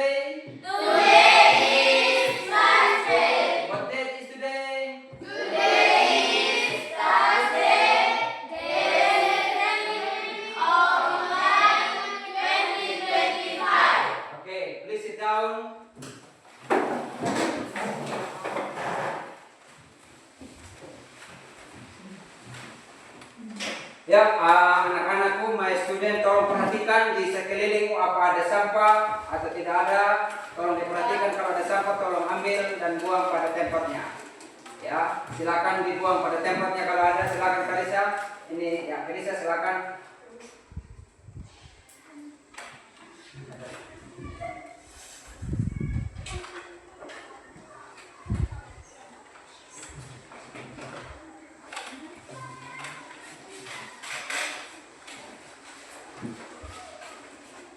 today? Today is Thursday. What date is today? Today is Thursday, the 11th of July, 2025. Okay, please sit down. Ya, anak-anakku, my student, tolong perhatikan di sekelilingmu apa ada sampah atau tidak ada. Tolong diperhatikan, kalau ada sampah tolong ambil dan buang pada tempatnya. Ya, silakan dibuang pada tempatnya kalau ada. Silakan Kalisa. Ini ya, Kalisa silakan.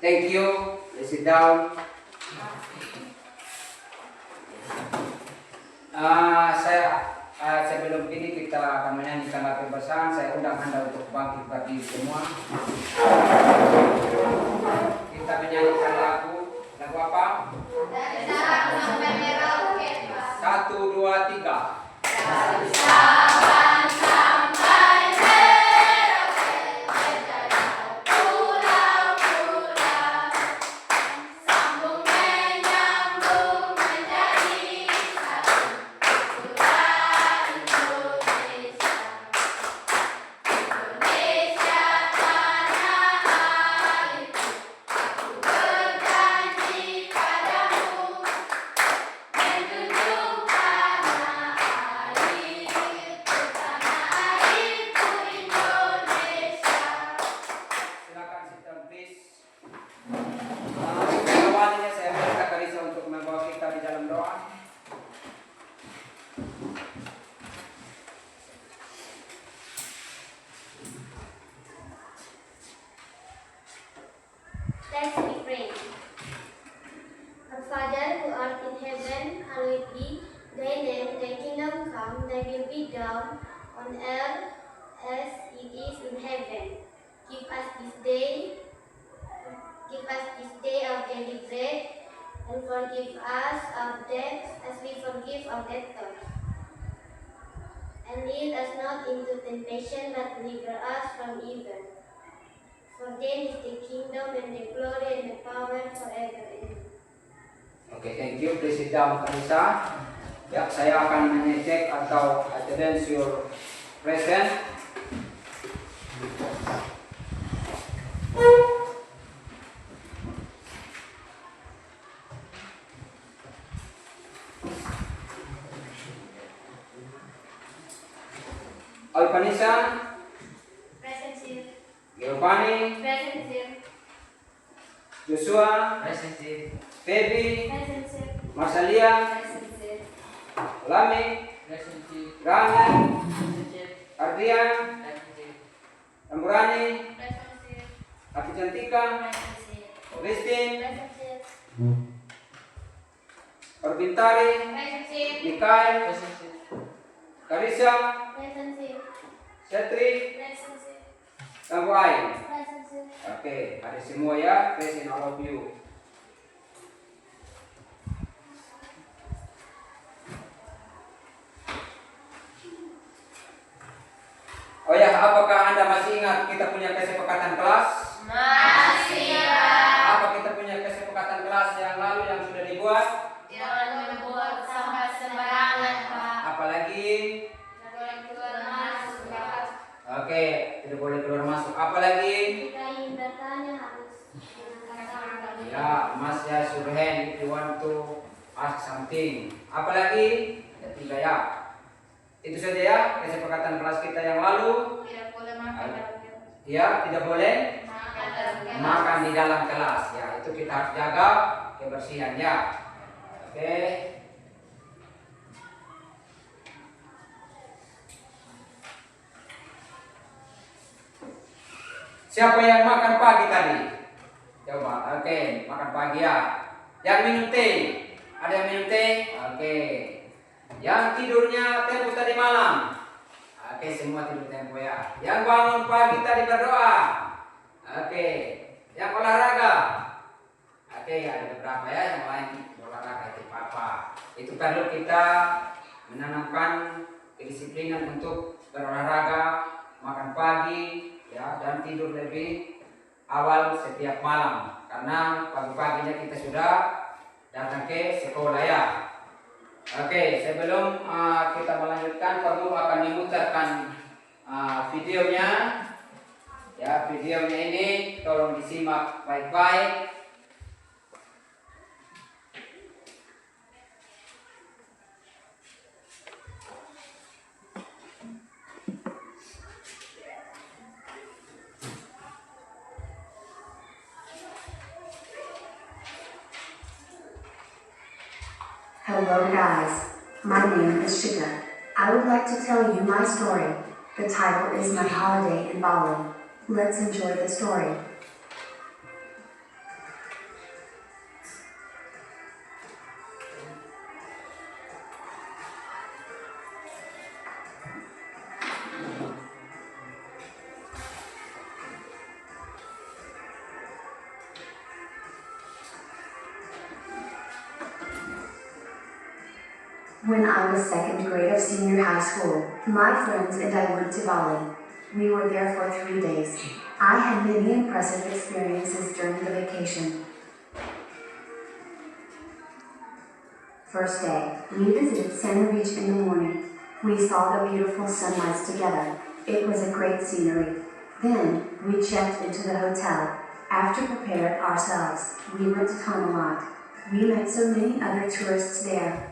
Thank you. Please sit down. Sebelum ini kita akan menyanyikan lagu bersama. Saya undang Anda untuk bangkit berdiri semua. Kita menyanyikan lagu apa? Dari Sabang sampai Merauke. 1, 2, 3. Dari Sabang sampai Merauke, menjadi pulau-pulau, sambung menyambung menjadi satu, putra Indonesia. Indonesia tanah airku, aku berjanji padamu, menjunjung tanah airku Indonesia. Silakan sit down, please. Awalnya saya minta Kalisa untuk membawa kita di dalam doa. Let's be praying. Our Father who art in heaven, hallowed be thy name, thy kingdom come, thy will be done on earth as it is in heaven. Give us this day our daily bread, and forgive us our debts as we forgive our debtors. And lead us not into temptation, but deliver us from evil. For thine is the kingdom and the glory and the power forever. Amen. Oke, thank you. Please sit down, Kalisa. Ya, saya akan mengecek atau attendance your present. Alpanisa, Present here. Giovanni, Present here. Joshua, Feby, Present here. Marsalia, Present here. Lami, Rani, Ardian, Amburani, Present here. Aki Cantika, Present here. Christine, Present here. Orbintari, Present here. Mikael, Karisa, Present here. Setri, Present here. Tambuai. Present here. Oke, ada semua ya, present all of you. Oh ya, apakah Anda masih ingat kita punya kesepakatan kelas? Masih, Pak. Apa kita punya kesepakatan kelas yang lalu yang sudah dibuat? Jangan membuat sampah sembarangan, Pak. Apalagi? Tidak boleh keluar masuk, Pak. Oke, tidak boleh keluar masuk. Apalagi? Jika ingin bertanya harus Ya, Mas ya, Surhen, if you want to ask something. Apalagi? Ada 3 ya. Itu saja ya, kesepakatan kelas kita yang lalu. Tidak boleh makan dalam kelas. Ya, tidak boleh Makan dalam kelas. makan di dalam kelas. Ya, itu kita harus jaga kebersihan ya. Oke. Siapa yang makan pagi tadi? Coba, oke, makan pagi ya. Yang minum teh, ada yang minum teh? Oke. Yang tidurnya tempo tadi malam? Oke, semua tidur tempo ya. Yang bangun pagi tadi berdoa? Oke. Yang olahraga? Oke, Oke, ada beberapa ya yang lain olahraga itu apa. Itu perlu kita menanamkan kedisiplinan untuk berolahraga, makan pagi, ya, dan tidur lebih awal setiap malam. Karena pagi-paginya kita sudah datang ke sekolah ya. Oke, sebelum kita melanjutkan, Pak Guru akan memutarkan videonya. Ya, videonya ini tolong disimak baik-baik. Hello guys, my name is Shika. I would like to tell you my story. The title is My Holiday in Bali. Let's enjoy the story. When I was second grade of senior high school, my friends and I went to Bali. We were there for 3 days. I had many impressive experiences during the vacation. First day, we visited Sand Beach in the morning. We saw the beautiful sunrise together. It was a great scenery. Then, we checked into the hotel. After prepared ourselves, we went to Tonga. We met so many other tourists there.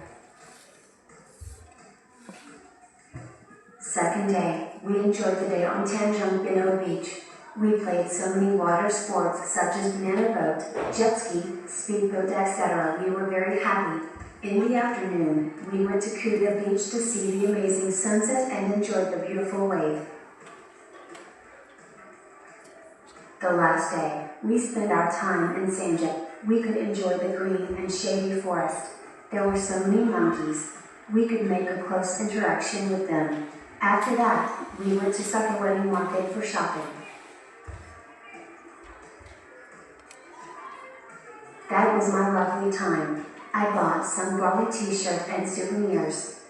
Second day, we enjoyed the day on Tanjung Pinang Beach. We played so many water sports such as banana boat, jet ski, speedboat, etc. We were very happy. In the afternoon, we went to Kuta Beach to see the amazing sunset and enjoyed the beautiful wave. The last day, we spent our time in Sanjak. We could enjoy the green and shady forest. There were so many monkeys. We could make a close interaction with them. After that, we went to Sakawati Market for shopping. That was my lovely time. I bought some Bali t-shirt and souvenirs.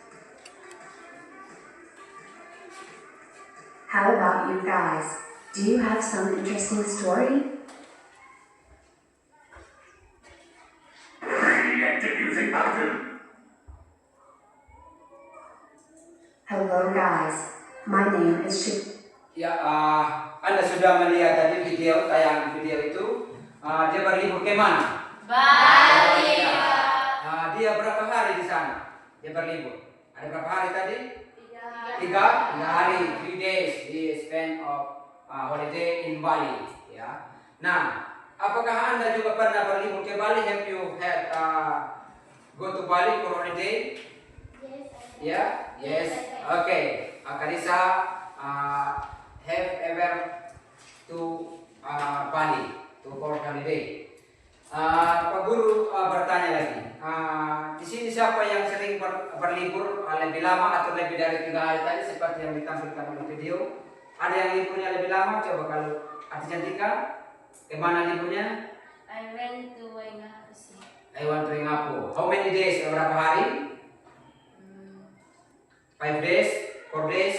How about you guys? Do you have some interesting story? Hello guys, my name is Shik. Ya, Anda sudah melihat tadi video, tayangan video itu. Dia berlibur ke mana? Bali. Dia berapa hari di sana? Dia berlibur. Ada berapa hari tadi? 3 3 hari, 3 days he spend of holiday in Bali. Ya. Nah, apakah Anda juga pernah berlibur ke Bali? Have you had go to Bali for holiday? Yes. Yeah? Yes. Okay. Karisa have ever to Bali to for holiday. Pak Guru bertanya lagi. Di sini siapa yang sering berlibur lebih lama atau lebih dari 3 hari tadi seperti yang ditampilkan oleh video? Ada yang liburnya lebih lama? Coba kalau Ati Cantika, kemana liburnya? I went to Waingapu. I want to Ingapu. How many days? Berapa hari? 5 days? 4 days?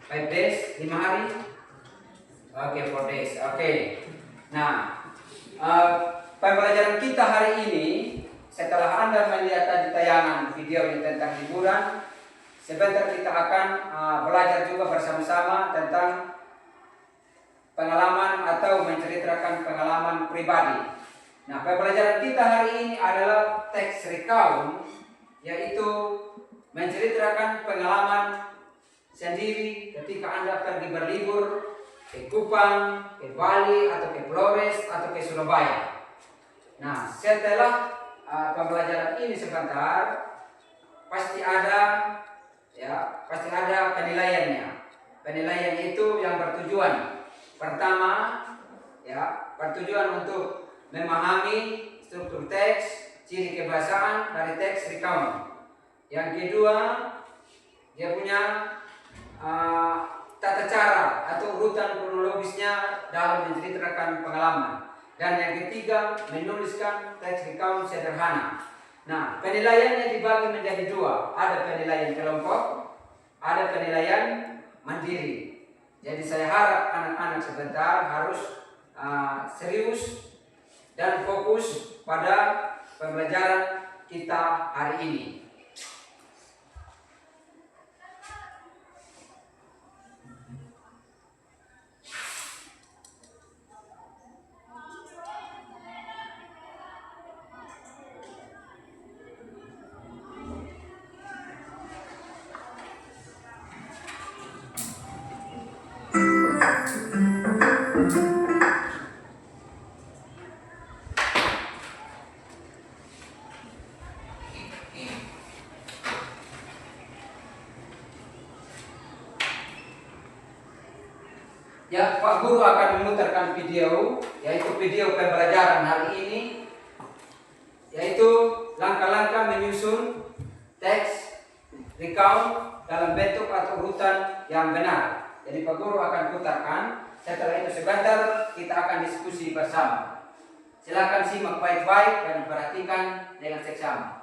5 days? 5 hari? Oke, 4 days. Oke. Nah, pembelajaran kita hari ini, setelah Anda melihat tadi tayangan video ini tentang liburan, sebentar kita akan belajar juga bersama-sama tentang pengalaman atau menceritakan pengalaman pribadi. Nah, pembelajaran kita hari ini adalah teks recount, yaitu menceritakan pengalaman sendiri ketika Anda pergi berlibur ke Kupang, ke Bali, atau ke Flores, atau ke Surabaya. Nah, setelah pembelajaran ini sebentar, pasti ada penilaiannya. Penilaian itu yang bertujuan. Pertama, bertujuan untuk memahami struktur teks, ciri kebahasaan dari teks recount. Yang kedua, dia punya tata cara atau urutan kronologisnya dalam menceritakan pengalaman. Dan yang ketiga, menuliskan teks recount sederhana. Nah, penilaiannya dibagi menjadi dua. Ada penilaian kelompok, ada penilaian mandiri. Jadi saya harap anak-anak sebentar harus serius dan fokus pada pembelajaran kita hari ini. Ya, Pak Guru akan memutarkan video, yaitu video pembelajaran hari ini, yaitu langkah-langkah menyusun teks recount dalam bentuk atau urutan yang benar. Jadi Pak Guru akan putarkan, setelah itu sebentar kita akan diskusi bersama. Silakan simak baik-baik dan perhatikan dengan seksama.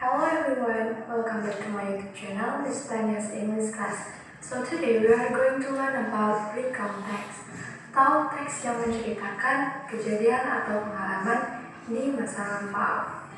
Hello everyone, welcome back to my YouTube channel, this Tanya's English class. So today we are going to learn about recount text, atau teks yang menceritakan kejadian atau pengalaman di masa lampau.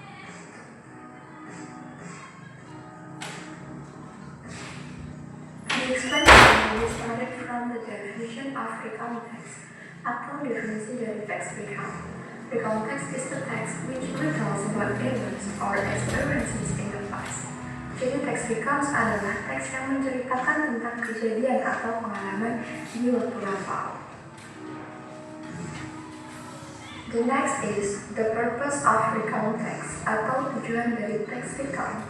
The explanation is started from the definition of recount text, atau definisi dari teks recount. Recount text is the text which retells about events or experiences in the past. Jadi teks recounts adalah teks yang menceritakan tentang kejadian atau pengalaman di waktu lampau. The next is the purpose of recount text atau tujuan dari teks recount.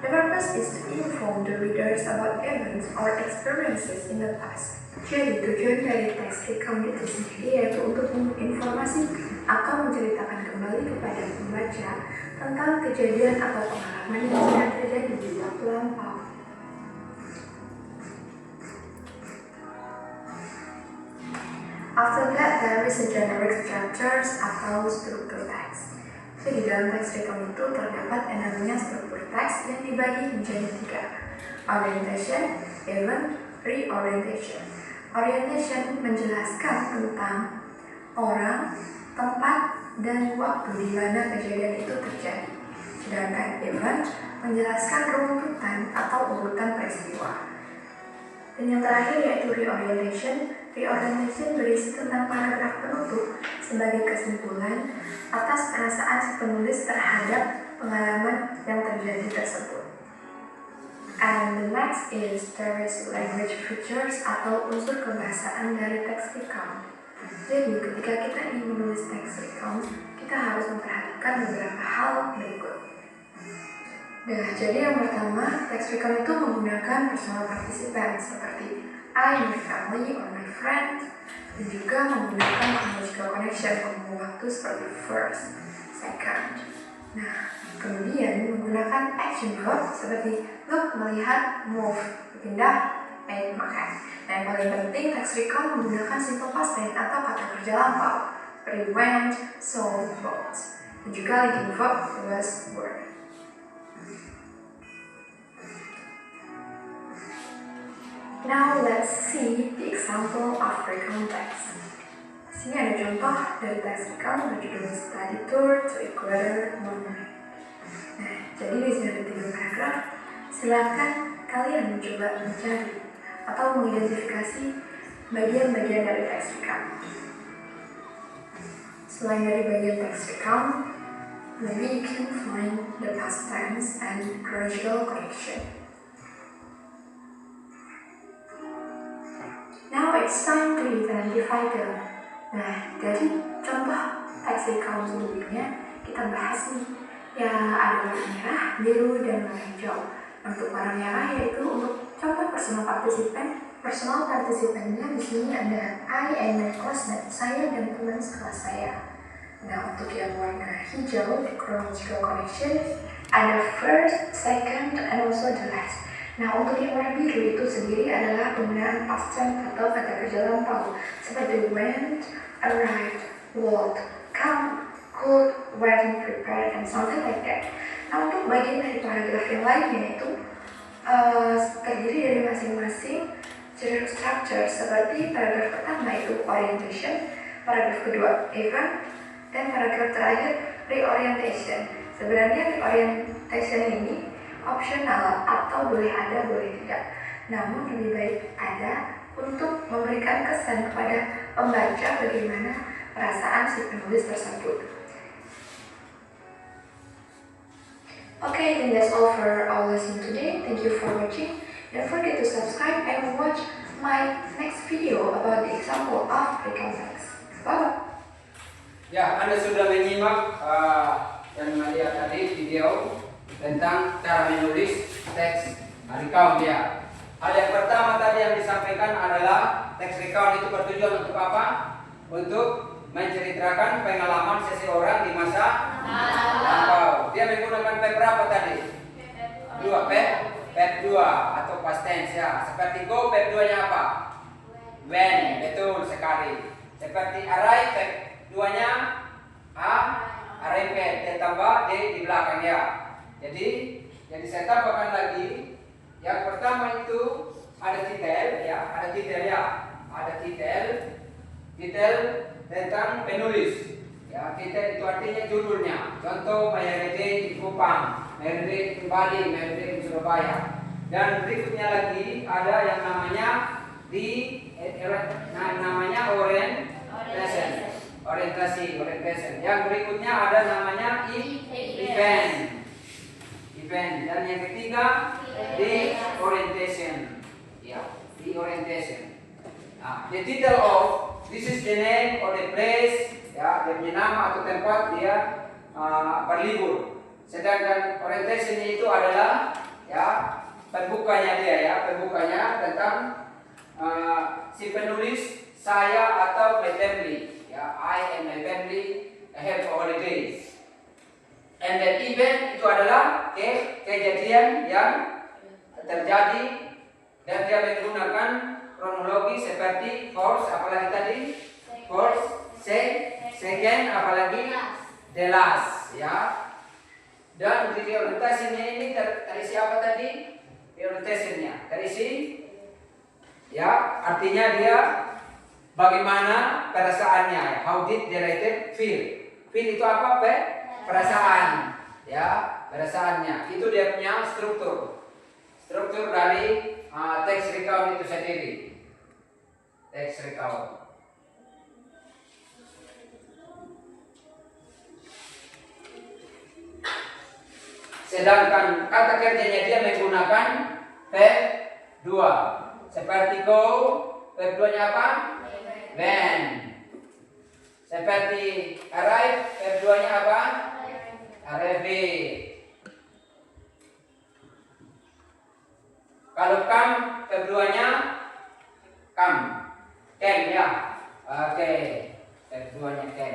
The purpose is to inform the readers about events or experiences in the past. Jadi tujuan dari teks recount itu sendiri yaitu untuk menginformasikan atau menceritakan kembali kepada pembaca tentang kejadian atau pengalaman yang sudah terjadi di waktu lampau. After that, there is a generic structures atau struktur teks. Jadi dalam teks recount itu terdapat yang namanya struktur teks yang dibagi menjadi 3. Orientation, event, reorientation. Orientation menjelaskan tentang orang, tempat, dan waktu di mana kejadian itu terjadi. Sedangkan event menjelaskan runtutan atau urutan peristiwa. Dan yang terakhir yaitu reorientation. Reorientation berisi tentang paragraf penutup sebagai kesimpulan atas perasaan si penulis terhadap pengalaman yang terjadi tersebut. And the next is there is language features atau unsur kebahasaan dari teks recount. Jadi ketika kita ingin menulis teks recount, kita harus memperhatikan beberapa hal berikut. Nah, jadi yang pertama, teks recount itu menggunakan personal participant seperti I, my family, or my friend, dan juga menggunakan chronological connection pengumum waktu seperti first, second. Nah, kemudian menggunakan action verb seperti look, melihat, move, berpindah, eat, makan. Nah, yang paling penting teks recount menggunakan simple past tense atau kata kerja lampau seperti went, saw, bought, dan juga linking verb was, were. Now let's see the example of recount text. Sini ada contoh dari teks recount berjudul Study Tour to Ecuador Monument. Nah, jadi di sini ada 3 paragraf. Silakan kalian mencoba mencari atau mengidentifikasi bagian-bagian dari teks recount. Selain dari bagian teks recount, maybe you can find the past tense and chronological connection. Now it's time to identify them. Nah, dari contoh teks recount sebelumnya kita bahas nih, ya ada warna merah, biru, dan warna hijau. Untuk warna merah yaitu untuk contoh personal participant. Personal participannya di sini ada I and my classmate, saya dan teman sekelas saya. Nah, untuk yang warna hijau, the chronological connection, ada first, second, and also the last. Nah, untuk yang warna biru itu sendiri adalah penggunaan past tense atau kata kerja lampau seperti went, arrived, walked, come, could, went, prepared, and something like that. Nah, untuk bagian dari paragraf yang lainnya itu terdiri dari masing-masing structure seperti paragraf pertama itu orientation, paragraf kedua event, dan paragraf terakhir reorientation. Sebenarnya reorientation ini optional atau boleh ada boleh tidak, namun lebih baik ada untuk memberikan kesan kepada pembaca bagaimana perasaan si penulis tersebut. Okay, then that's all for our lesson today. Thank you for watching. Don't forget to subscribe and watch my next video about the example of recount text. Bye-bye. Ya, Anda sudah menyimak dan melihat tadi video tentang cara menulis teks recount ya. Hal yang pertama tadi yang disampaikan adalah teks recount itu bertujuan untuk apa? Untuk menceritakan pengalaman seseorang di masa lampau. Dia menggunakan verb berapa tadi? Dua, verb 2 atau past tense ya. Seperti go, verb 2-nya apa? When, betul sekali. Seperti arrive, verb 2-nya arrive, ditambah di belakang ya. Jadi saya tambahkan lagi. Yang pertama itu ada titel ya, ada titel tentang penulis. Ya, titel itu artinya judulnya. Contoh Mayarede di Kupang, Mayarede di Bali, Mayarede di Surabaya. Dan berikutnya lagi ada yang namanya orientation. Yang berikutnya ada namanya event. Dan yang ketiga orientation. Ya, orientation. Nah, the title of this is the name of the place. Ya, dia punya nama atau tempat dia berlibur. Sedangkan orientation itu adalah ya pembukanya dia ya, pembukanya tentang si penulis saya atau my family. Ya, I and my family have holidays. And the event itu adalah kejadian yang terjadi dan dia menggunakan kronologi seperti first, apalagi tadi first, second, apalagi the last ya. Dan di orientasinya ini terisi apa tadi? Orientasinya terisi ya, artinya dia bagaimana perasaannya. How did the writer feel? Feel itu apa? Perasaan ya, perasaannya. Itu dia punya struktur dari teks recount itu sendiri. Teks recount. Sedangkan kata kerjanya dia menggunakan verb 2. Seperti go, verb 2-nya apa? When. Seperti arrive, verb 2-nya apa? Arrive. Kalau come, verb 2-nya come. Can ya. Oke. Verb 2-nya can.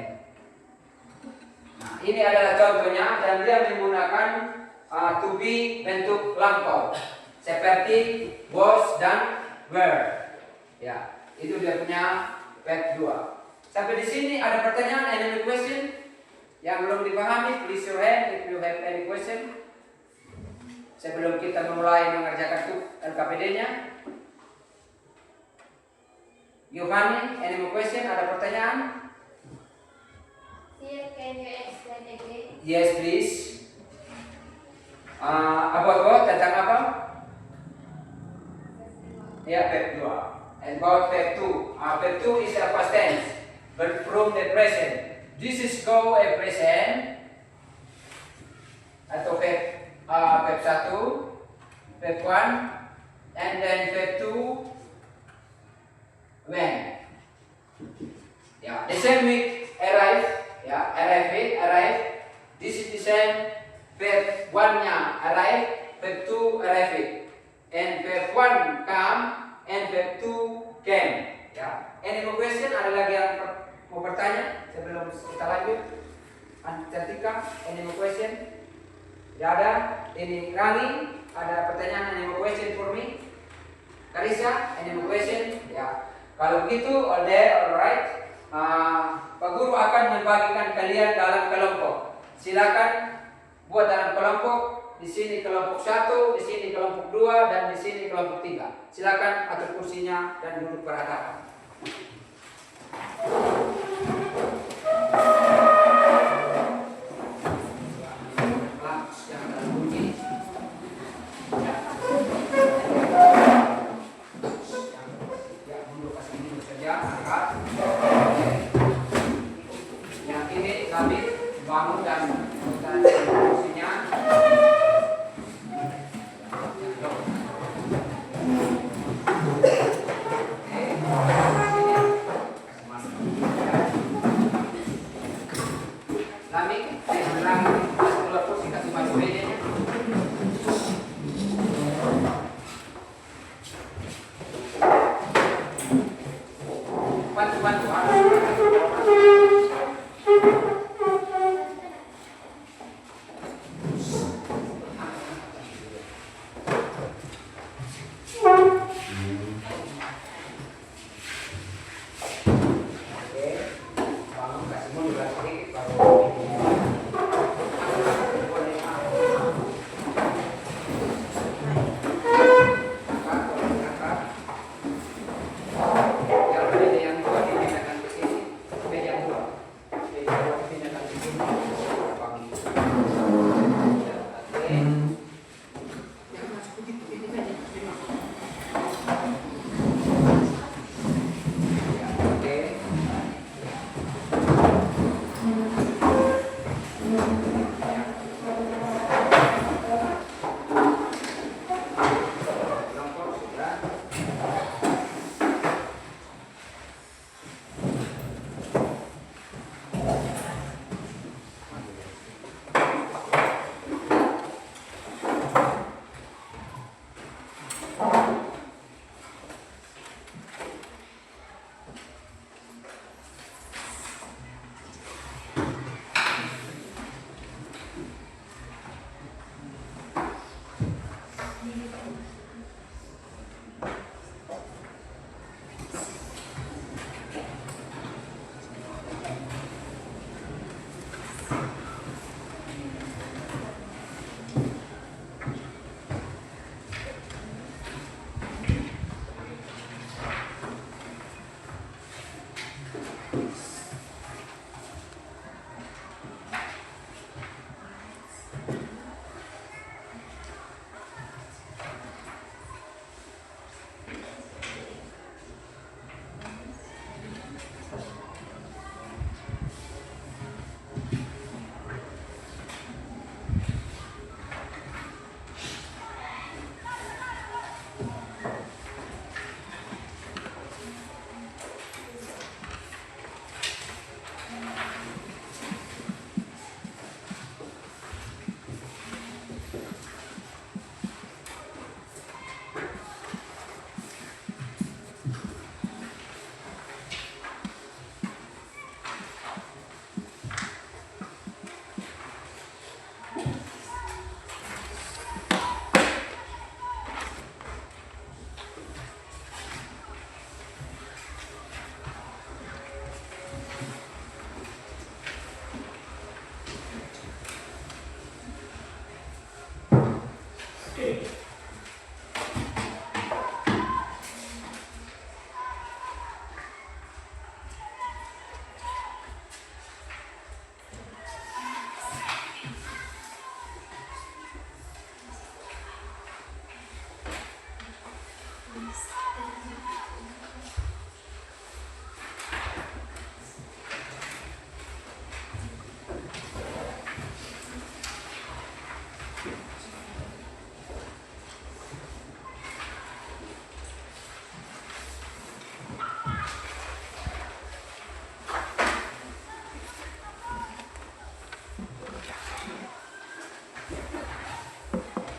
Nah, ini adalah contohnya dan dia menggunakan to be bentuk lampau seperti was dan were. Ya, itu dia punya verb 2. Sampai di sini ada pertanyaan, any question yang belum dipahami? Please your hand if you have any question. Sebelum kita mulai mengerjakan LKPD-nya. Giovanni, any more question? Ada pertanyaan? Here, can you explain again? Yes, please. About what? Tentang apa? Ya, verb 2. And about verb 2. Verb 2 is a past tense, but from the present. This is called a present. Atau verb 1, verb 1, and then verb 2 when. Ya, the same week arrive, ya, arrive. This is the same. Verb 1-nya arrive, verb 2 arrive. And verb 1 come and verb 2 came. Ya. Any more question? Ada lagi yang mau bertanya sebelum kita lanjut? Cantika, any more question? Tidak ada. Ini Rani, ada pertanyaan, any more question for me? Karisa, any more question? Ya. Kalau begitu, all there, alright. Pak Guru akan membagikan kalian dalam kelompok. Silakan buat dalam kelompok. Di sini kelompok 1, di sini kelompok 2, dan di sini kelompok 3. Silakan atur kursinya dan duduk berhadapan. Yang ini kami bangun dan kursinya. Lamik, bilang keluar kursi kasih baju bedanya. Bantu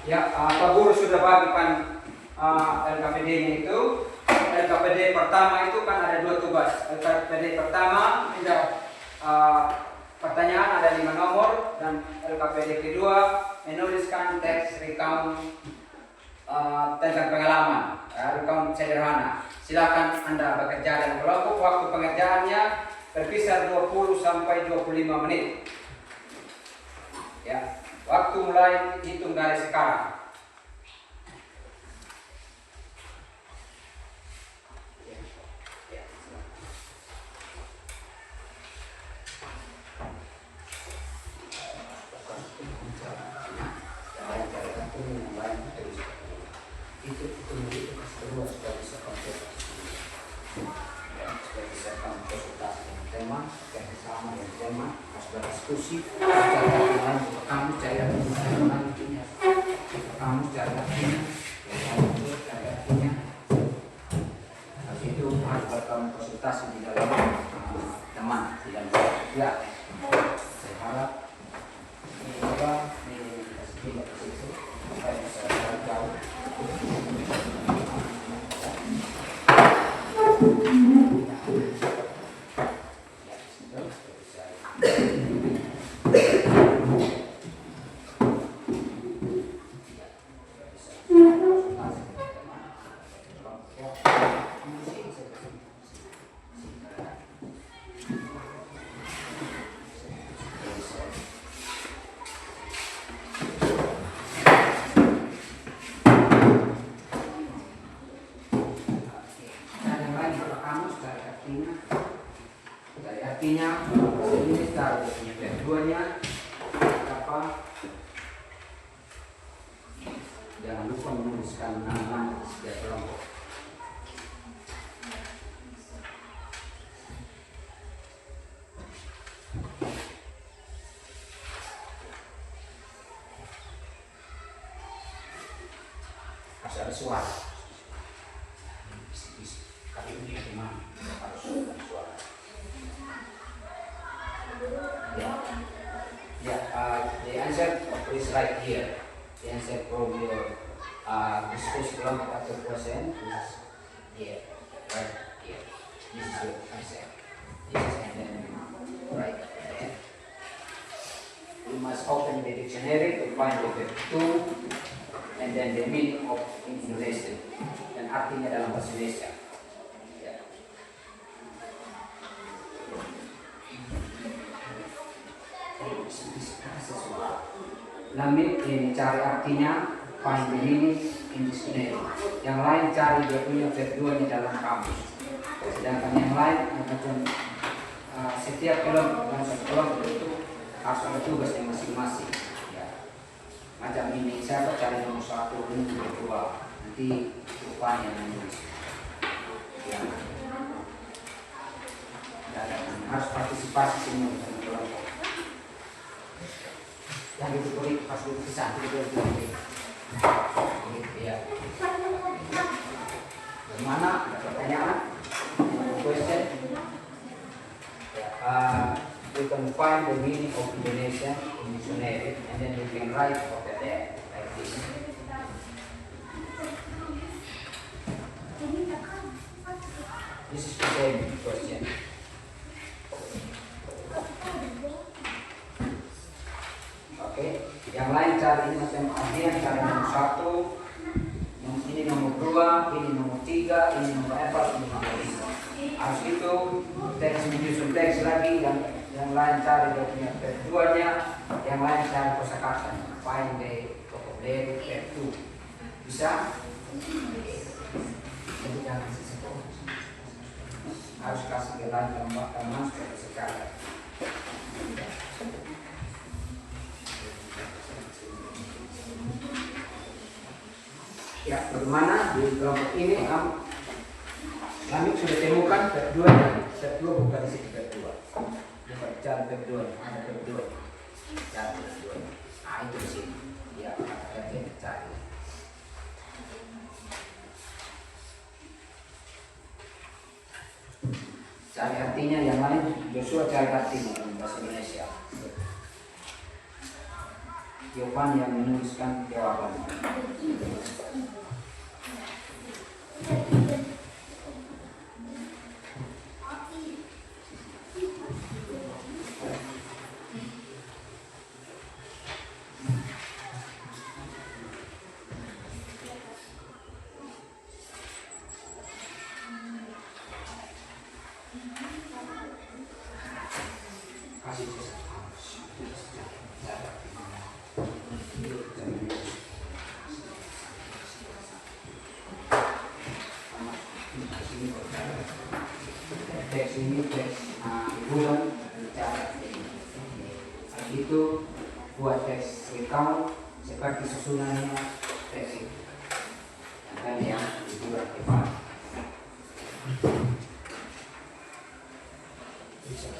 Ya, Pak Guru sudah bagikan LKPD-nya itu. LKPD pertama itu kan ada 2 tugas. LKPD pertama menjawab pertanyaan ada 5 nomor, dan LKPD kedua menuliskan teks recount tentang pengalaman, recount sederhana. Silakan Anda bekerja dalam kelompok. Waktu pengerjaannya berkisar 20 sampai 25 menit. Ya, waktu mulai hitung dari sekarang. Diskusi kamu cari artinya, kamu cari artinya, habis itu harus berkawan konsultasi di dalam teman di dalam kerja. Saya harap ini supaya bisa jauh. Artinya ini secara keduanya apa? Jangan lupa menuliskan nama setiap kelompok. Harus ada suara. Tapi ini gimana? Harus ada suara. The answer is right here. The answer from your discuss kelompok atau question is here, right here. This is your answer. This is and then right there. You must open the dictionary to find the verb to and then the meaning of Indonesian dan artinya dalam bahasa Indonesia. Lamit ini cari artinya, find the meaning in dictionary. Yang lain cari dia punya verb di dalam kamus. Sedangkan yang lain macam setiap kelompok dan satu kelompok itu harus ada tugasnya masing-masing. Ya. Macam ini saya cari nomor 1, ini nomor 2. Nanti rupanya menulis. Ya. Dan harus partisipasi semua dalam kelompok. Yang ditulis pas lukisan itu ya. Bagaimana? Ada pertanyaan? Question? You can find the meaning of Indonesian in dictionary and then you can write over there like this. This is the same question. Yang lain cari ini macam artian, cari nomor 1, ini nomor 2, ini nomor 3, ini nomor 4, ini nomor 5. Harus itu teks menyusun teks lagi, yang lain cari dia punya verb-nya, yang lain cari kosakata, find the vocabulary verb to. Bisa? Jadi jangan sesuatu. Harus kasih ke lain teman seperti sekarang. Ya, bagaimana di kelompok ini kami sudah temukan verb 2 tadi. Verb 2 bukan di situ verb 2. Cari verb 2, ada verb 2. Cari verb 2. Ah, itu di sini. Ya, kita cari. Cari artinya yang lain, Joshua cari artinya dalam bahasa Indonesia. Yovan yang menuliskan jawaban. Teks ini teks bulan bicara itu buat teks recount seperti susunannya teks itu dan yang dibuat depan bisa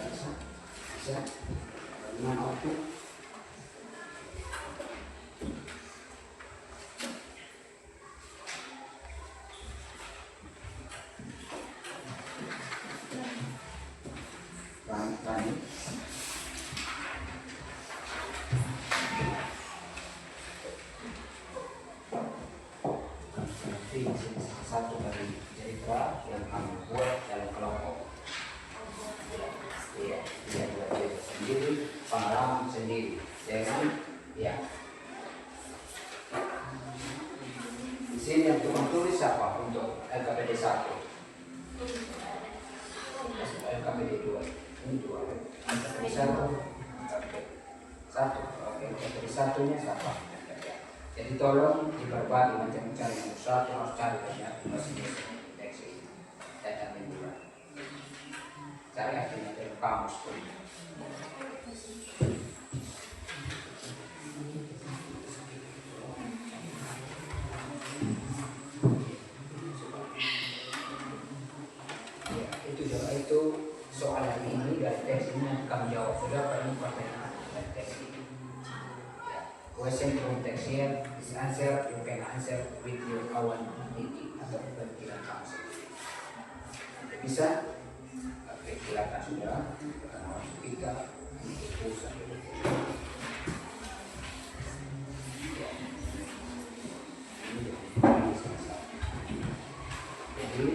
dengan output Rani. Satu dari cerita yang kamu buat dalam kelompok. Dia buat cerita sendiri, pengalaman sendiri dengan Di sini yang tukang tulis siapa untuk LKPD 1? LKPD 2. Ini 2. LKPD 1. Oke, LKPD 1-nya siapa? Jadi tolong diberbagi macam cari nomor 1 harus cari ternyata bahasa Indonesia teks ini data mingguan. Cari artinya dari kamus pun. Itu soal hari ini dari teks ini kamu jawab sudah perlu pertanyaan dari teks ini. Question from text here is answer. You can answer with your own thinking atau pikiran kamu sendiri. Bisa? Oke, silakan sudah. Karena waktu kita itu sampai jadi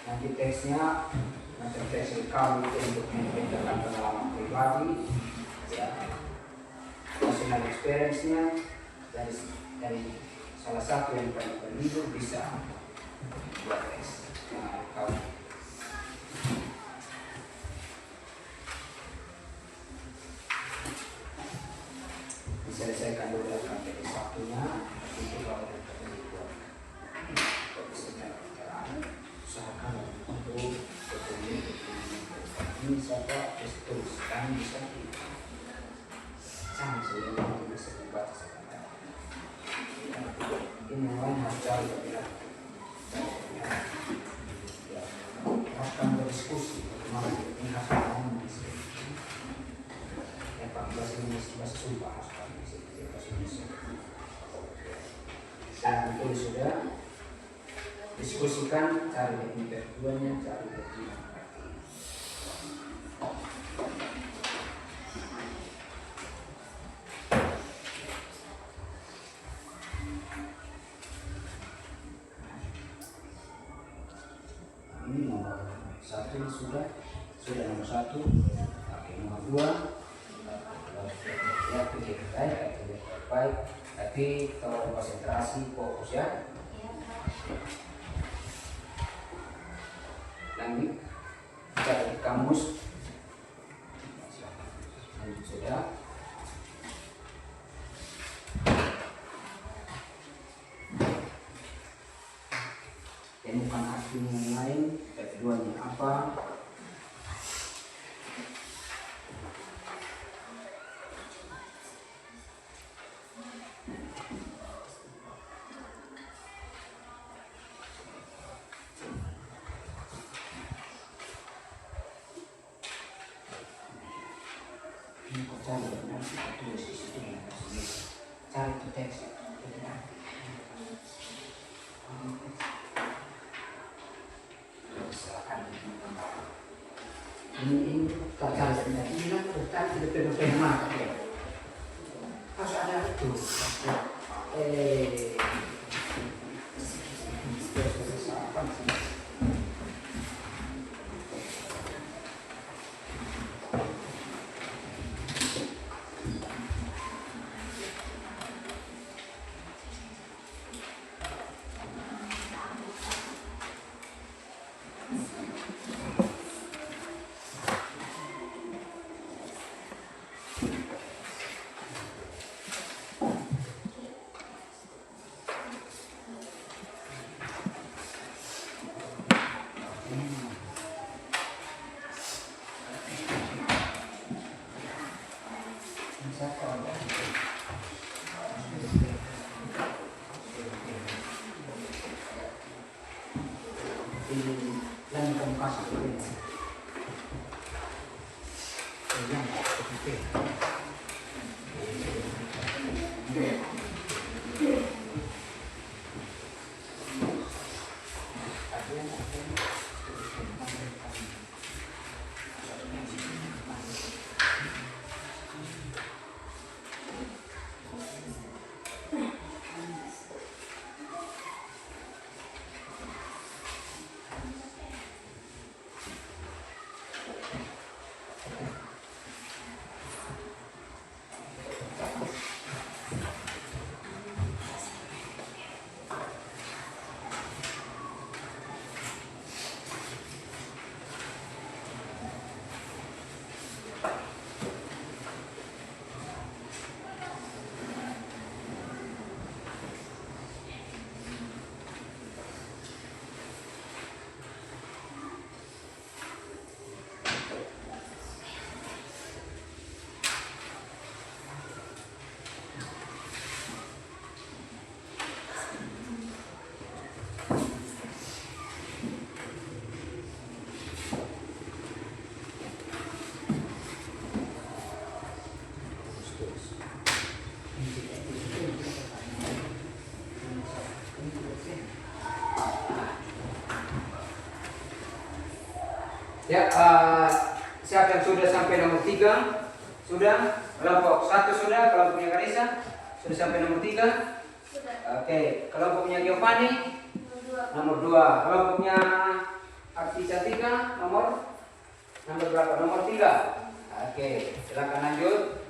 nanti teksnya macam teks kamu itu untuk menceritakan pengalaman pribadi, personal experience-nya dari salah satu yang paling penting bisa buat teks kamu. Diselesaikan dulu LKPD 1-nya itu kalau LKPD 2 bisa jalan usahakan untuk ini siapa terus kami bisa sama sebenarnya bisa dibaca sebentar. Ini yang lain harus cari akan berdiskusi bagaimana ini harus ngomong di sini. Yang 14 ini bahasa Sumba harus kami di sini bahasa Indonesia. Dan itu sudah diskusikan cari definitif keduanya, cari definitif. Ini nomor 1 sudah nomor 1. Oke, nomor 2 ya kerja baik tapi tolong konsentrasi fokus ya. Lanjut cari kamus sudah. Temukan artinya yang lain, keduanya apa? Ini kok cari nanti tulis di situ ya, cari itu teks. Ini tak cari sebenarnya ini kan tidak mata ya. Harus ada itu. Ya, siapa yang sudah sampai nomor 3? Sudah? Kelompok 1 sudah? Kelompoknya Karisa? Sudah sampai nomor 3? Oke, kelompoknya Giovanni? Nomor 2. Kelompoknya Arti Cantika? Nomor berapa? Nomor 3. Oke, silakan lanjut.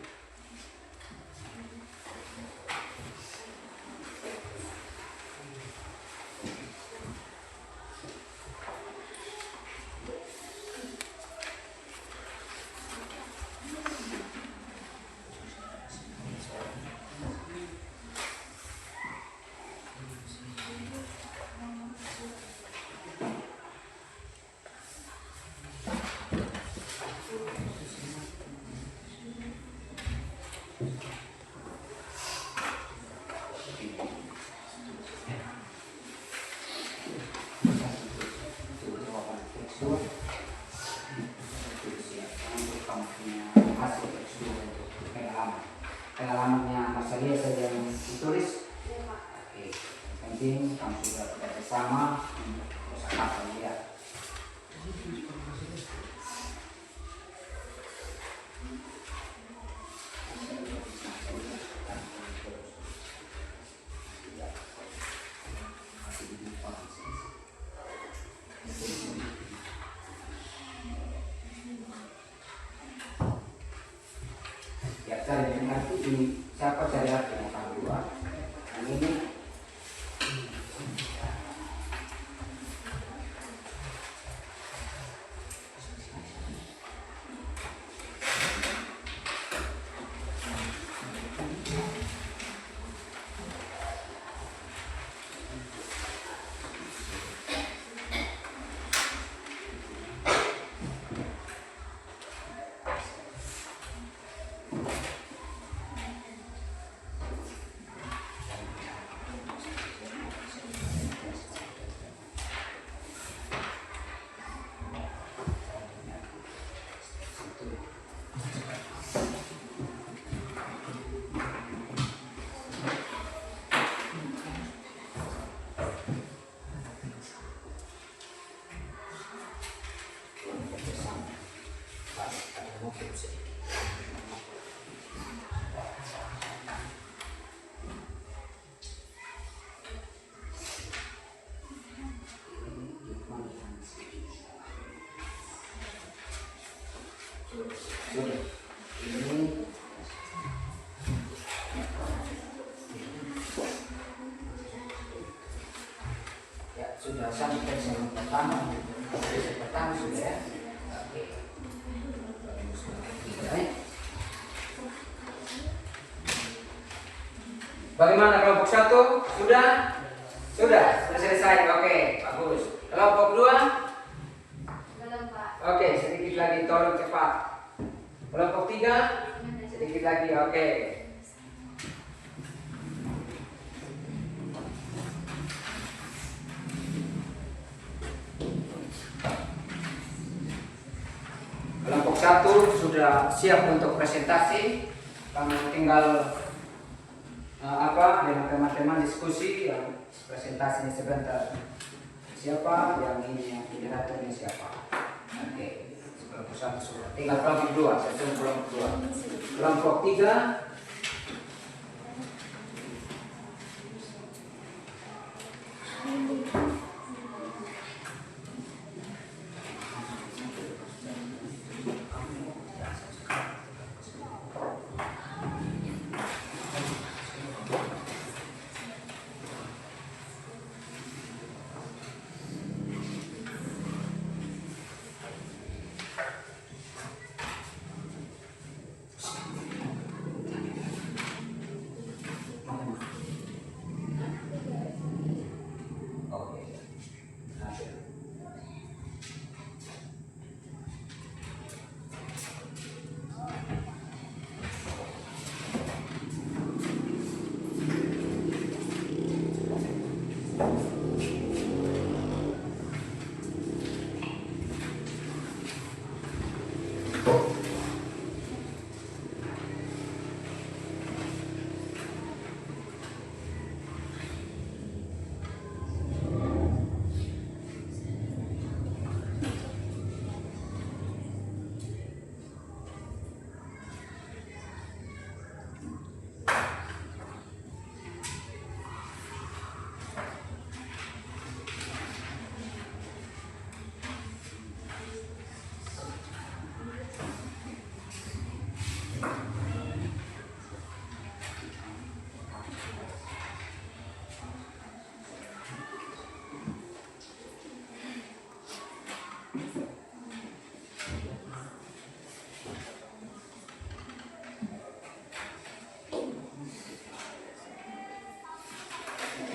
Pengalamannya Mas Alia saja yang ditulis. Oke, yang penting kamu sudah bersama kosakata dia. Ya, cari arti ini siapa cari arti yang kedua? Yang ini sampai yang pertama. Yang pertama sudah ya. Oke. Baik. Bagaimana kelompok 1? Sudah? Sudah selesai. Oke, bagus. Kelompok 2? Belum, Pak. Oke, sedikit lagi, tolong cepat. Kelompok 3? Sedikit lagi, oke. Kelompok 1 sudah siap untuk presentasi. Kami tinggal dengan teman-teman diskusi yang presentasinya sebentar. Siapa yang ini, yang moderatornya siapa? Oke, kelompok 1 sudah. Tinggal kelompok 2, saya tunggu kelompok 2. Kelompok 3.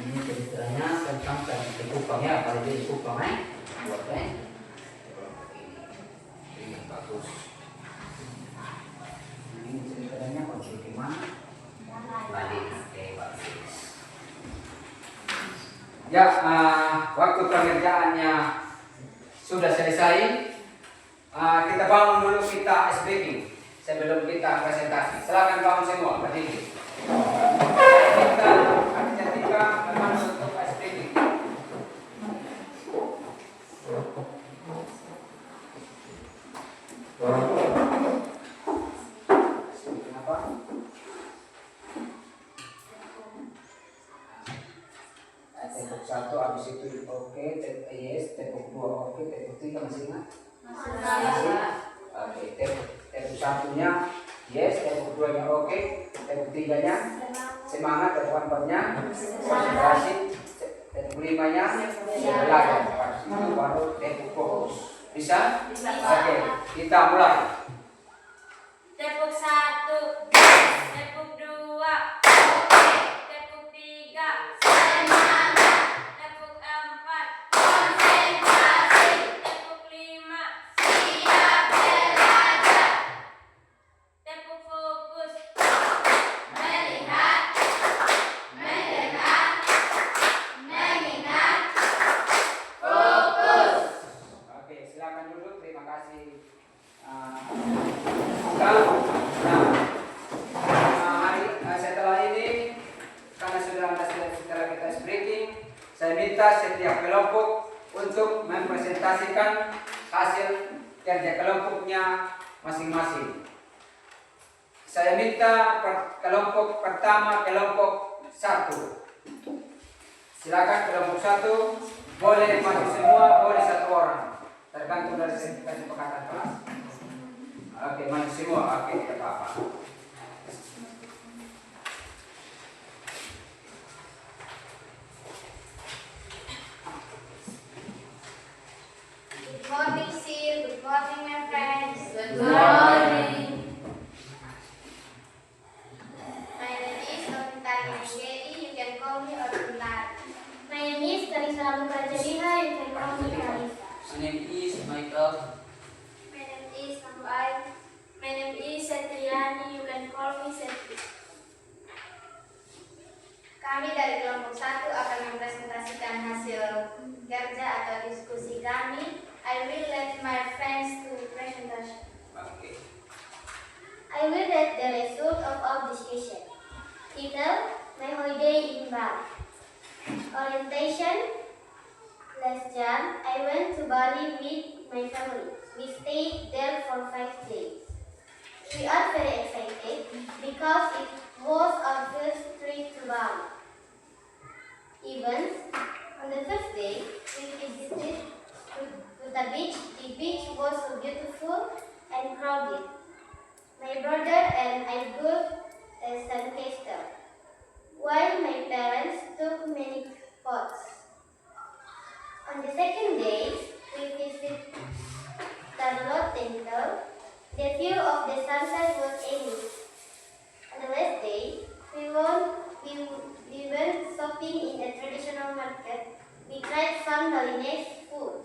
Ini ceritanya tentang tadi kupang ya, kalau jadi kupang buat ini bagus. Ini ceritanya konsep gimana? Balik, oke bagus. Ya, waktu pengerjaannya sudah selesai. Kita bangun dulu, kita ice breaking sebelum kita presentasi. Silakan bangun semua, berdiri. Kita memang untuk ice breaking. Kenapa? Tepuk 1 habis itu oke, yes, tepuk 2 oke, tepuk 3 masih ingat? Masih. Oke, tepuk 1-nya yes, tepuk 2-nya oke, tepuk 3-nya semangat, tepuk 4-nya konsentrasi, tepuk 5-nya belajar. Itu baru tepuk fokus. Bisa? Oke, kita mulai. Tepuk 1, tepuk 2, tepuk 3, semangat, tepuk 4, konsentrasi, tepuk 5, siap belajar, tepuk fokus, melihat, mendengar, mengingat, fokus. Oke, silakan duduk. Terima kasih. Setelah ini, karena setelah kita breaking, saya minta setiap kelompok untuk mempresentasikan hasil kerja kelompoknya masing-masing. Saya minta kelompok pertama, kelompok 1. Silakan kelompok 1, boleh maju semua, boleh 1 orang. Tergantung dari kesepakatan kelas. Oke, maju semua. Oke, tidak apa-apa. name is Michael. My name is Nambai. My name is Setriani. You can call me Setri. Kami dari kelompok 1 akan mempresentasikan hasil kerja atau diskusi kami. I will let my friends to presentation. Okay. I will read the result of our discussion. Title: My holiday in Bali. Orientation: Last Jan, I went to Bali with my family. We stayed there for 5 days. We are very excited because it was our first trip to Bali. Events: on the first day, we visited the beach. The beach was so beautiful and crowded. My brother and I built a sandcastle, while my parents took many photos. On the second day, we visited Tarlot Temple. The view of the sunset was epic. On the last day, we went shopping in a traditional market. We tried some Balinese food,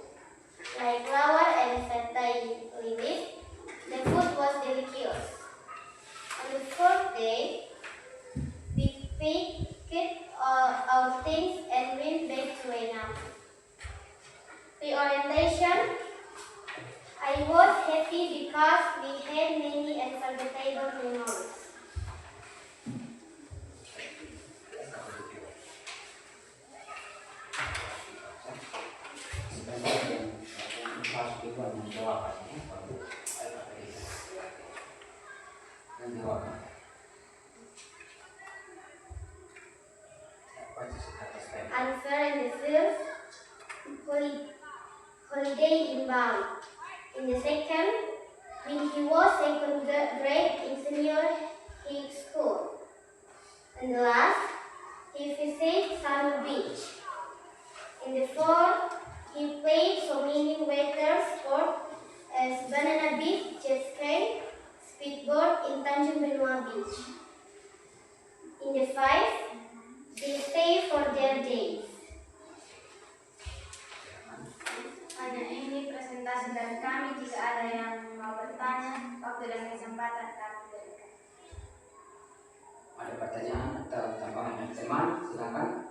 like flour and satay leaves. The food was delicious. On the fourth day, we packed our things and went back to Vietnam. Pre-orientation, I was happy because we had many unforgettable memories. Unfair in the first holiday in Bali. In the second, when he was second grade in senior high school. And the last, he visited Summer Beach. In the fourth, he played so many water sports as banana beach, jet ski, speedboat in Tanjung Benoa Beach. In the fifth, they stay for their days. Hanya ini presentasi dari kami. Jika ada yang mau bertanya, waktu dan kesempatan kami berikan. Ada pertanyaan atau tambahan dari teman? Silakan.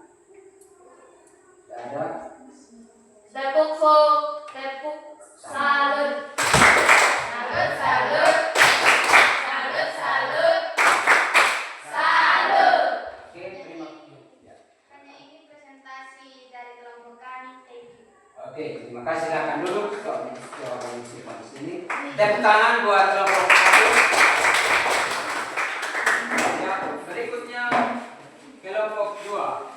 Tidak ada. Tepuk salut. Salut. Salut, salut. Salut, salut. Salut. Oke, terima kasih. Hanya ini presentasi dari kelompok kami. Thank you. Oke, terima kasih. Silakan duduk. Jawaban simpan di sini. Tepuk tangan buat kelompok 1. Ya, berikutnya kelompok 2.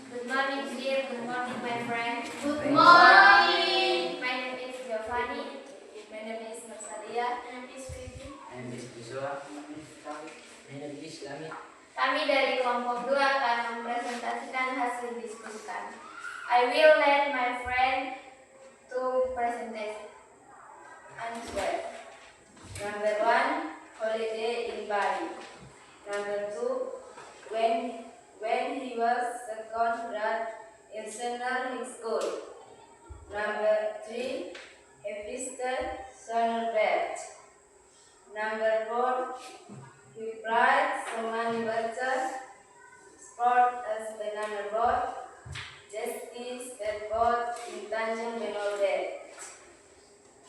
Good morning, dear. Good morning, my friend. Good morning. My name is Giovanni. My name is Marsalia. My name is Vivi. And this is Joshua. And this is Lami. Kami dari kelompok 2 akan mempresentasikan hasil diskusi kami. I will let my friend to presentation. Answer. Number 1, holiday in Bali. Number 2, when he was second grade in senior high school. Number 3, he visited Sunbelt. Number 4, he played so many water sport as banana boat, jet ski, speedboat in Tanjung Benoa Beach.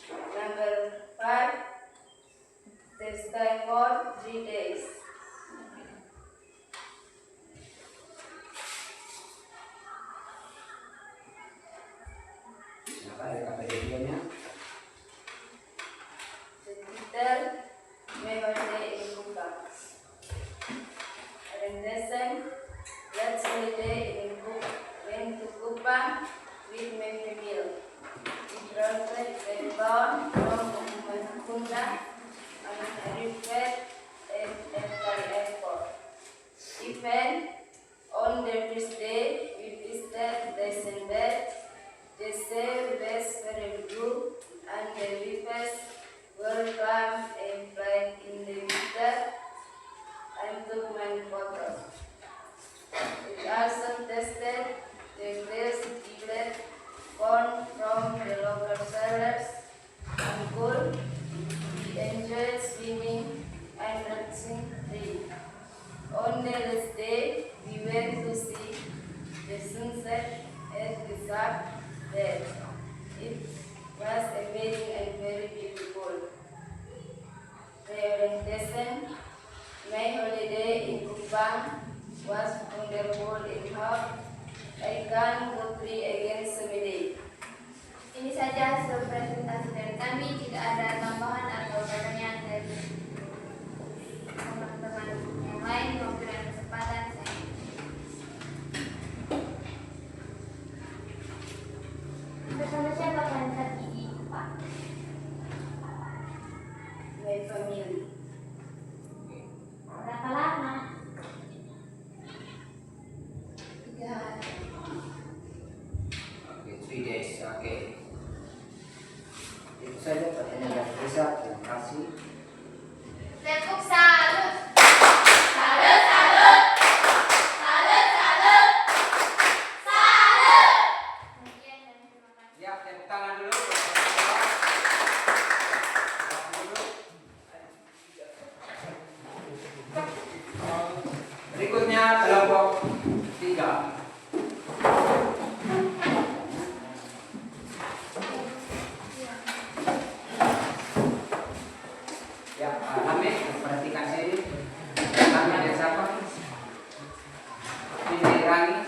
Number 5, they stayed for 3 days. Silakan rekap videonya. The title, My Holiday in Cuba. Orientation, let's holiday in Cuba. Went to Cuba with my family. We traveled by boat from Cunda on a river at orientation. My holiday in Kupang was wonderful in how I can go free against Semede. Ini saja hasil presentasi dari kami. Jika ada tambahan atau pertanyaan dari teman-teman yang lain, memberikan kesempatan saya. Bersama siapa kalian tadi di Kupang? My family. Berapa lama? 3 hari. Oke, 3 days. Oke. Itu saja pertanyaan dari Risa. Terima kasih. Tepuk salut. Salut, salut. Salut, salut. Salut. Sekian dan terima kasih. Ya, tepuk tangan dulu. Berikutnya kelompok 3. Ya, Hamid, perhatikan sini. Namanya ada siapa? Ini dari Rani.